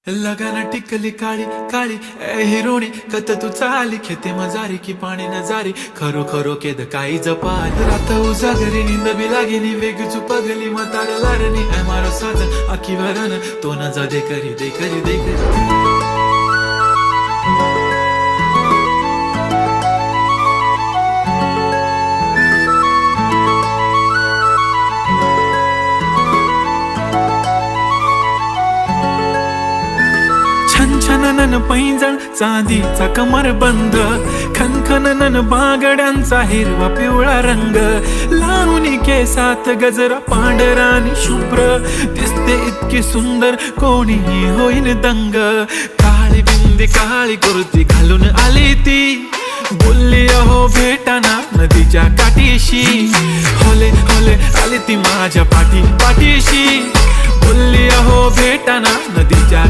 लगाना टिकली काळी काळी ए हिरोणी कत तू चाली खेते मजारी की पाणी नजारी खरो खरो केद काही जपाल रात उजागरी निंद बी लागेनी वेग चुपगली मतार लारणी ए मारो साजन आखी वरन तो न जा दे करी दे करी दे करी छनछनन पैंजण चांदीचा कमर बंद खनखनन बागड्यांचा हिरवा पिवळा रंग लावणी केसात गजरा पांढरानी शुभ्र दिसते इतकी सुंदर कोणीही होईन दंग काळी बिंदी काळी कुर्ती घालून आली ती बोलली अहो भेटाना नदीच्या काठीशी होले होले आली ती माझ्या पाठीशी बोलली अहो भेटाना नदीच्या